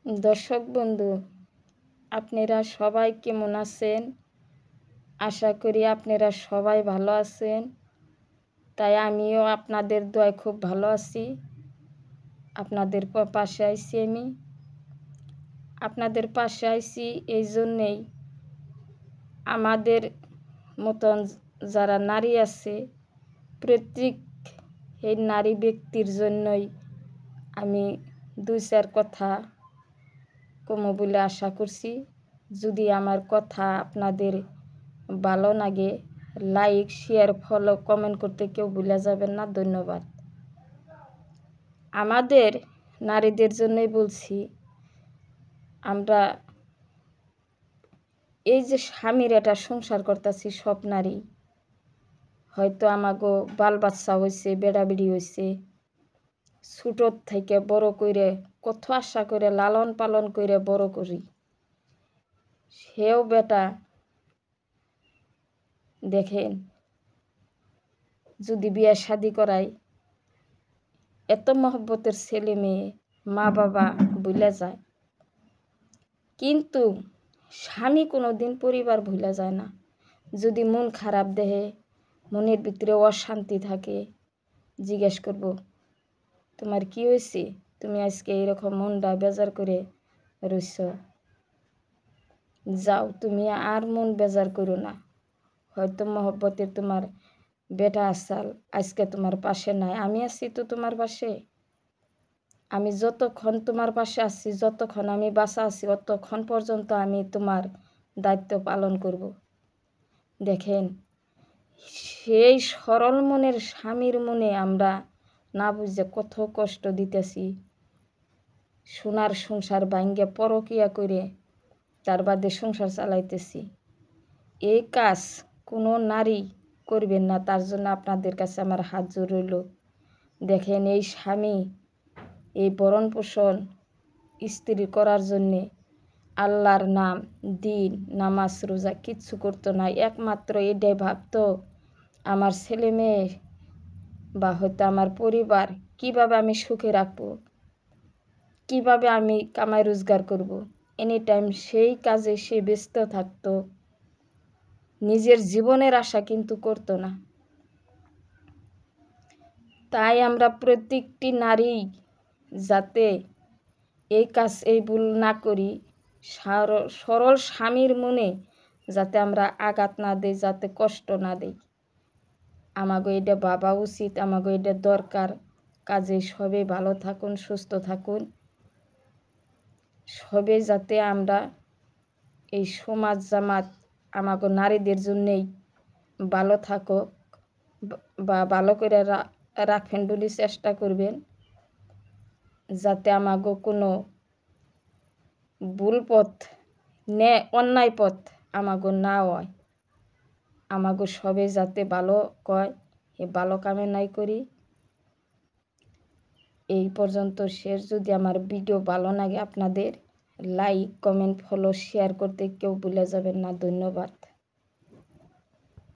দর্শক বন্ধু, আপনারা সবাই কেমন আছেন? আশা করি আপনারা সবাই ভালো আছেন। তাই আমিও আপনাদের দোয়ায় খুব ভালো আছি। আপনাদের পাশে আইছি আমি। আপনাদের পাশে আইছি এই জন্যেই, আমাদের মতন যারা নারী আছে, প্রত্যেক এই নারী ব্যক্তির জন্যই আমি দুই চার কথা কমো বলে আশা করছি। যদি আমার কথা আপনাদের ভালো লাগে, লাইক, শেয়ার, ফলো, কমেন্ট করতে কেউ ভুলে যাবেন না। ধন্যবাদ। আমাদের নারীদের জন্যই বলছি, আমরা এই যে স্বামীর একটা সংসার করতেছি, সব নারী হয়তো আমাগো বাল বাচ্চা হয়েছে, বেড়াবেড়ি হয়েছে, ছোটোর থেকে বড় করে কত আশা করে লালন পালন করে বড় করি, সেও বেটা দেখেন যদি বিয়ে শাদি করাই, এত মহব্বতের ছেলে মেয়ে মা বাবা ভুলে যায়, কিন্তু স্বামী কোনো দিন পরিবার ভুলে যায় না। যদি মন খারাপ দেহে, মনের ভিতরে অশান্তি থাকে, জিজ্ঞেস করব, তোমার কি হয়েছে? তুমি আজকে এইরকম মনটা বেজার করে রইছ, যাও তুমি আর মন বেজার করো না। হয়তো মহব্বতের তোমার বেটা আসাল আজকে তোমার পাশে নাই, আমি আছি তো তোমার পাশে। আমি যতক্ষণ তোমার পাশে আছি, যতক্ষণ আমি বাঁচা আছি, অতক্ষণ পর্যন্ত আমি তোমার দায়িত্ব পালন করব। দেখেন, সেই সরল মনের স্বামীর মনে আমরা না বুঝে কত কষ্ট দিতেছি, সোনার সংসার ভাঙ্গে পরকিয়া করে তার বাদে সংসার চালাইতেছি। এই কাজ কোনো নারী করবেন না, তার জন্য আপনাদের কাছে আমার হাত জোর রইল। দেখেন, এই স্বামী এই ভরণ পোষণ স্ত্রী করার জন্যে আল্লাহর নাম, দিন, নামাজ, রোজা কিচ্ছু করতো না। একমাত্র এটাই ভাবতো, আমার ছেলে মেয়ে বা হয়তো আমার পরিবার কিভাবে আমি সুখে রাখবো, কিভাবে আমি কামাই রোজগার করব। এনি টাইম সেই কাজে সে ব্যস্ত থাকতো, নিজের জীবনের আশা কিন্তু করতো না। তাই আমরা প্রত্যেকটি নারী যাতে এই কাজ, এই ভুল না করি, সরল স্বামীর মনে যাতে আমরা আঘাত না দেই, যাতে কষ্ট না দেই, আমাকে এটা ভাবা উচিত, আমাকে এটা দরকার। কাজে সবে ভালো থাকুন, সুস্থ থাকুন, সবে যাতে আমরা এই সমাজ জামাত আমাকে নারীদের জন্যেই ভালো থাকুক বা ভালো করে রাখবেন বলে চেষ্টা করবেন, যাতে আমাকে কোনো ভুল পথ, অন্যায় পথ আমাকে না হয়। আমাকে সবে যাতে ভালো কয়, এ ভালো কামনাই করি। এই পর্যন্ত শেষ। যদি আমার ভিডিও ভালো লাগে আপনাদের, লাইক, কমেন্ট, ফলো, শেয়ার করতে কেউ ভুলে যাবেন না। ধন্যবাদ।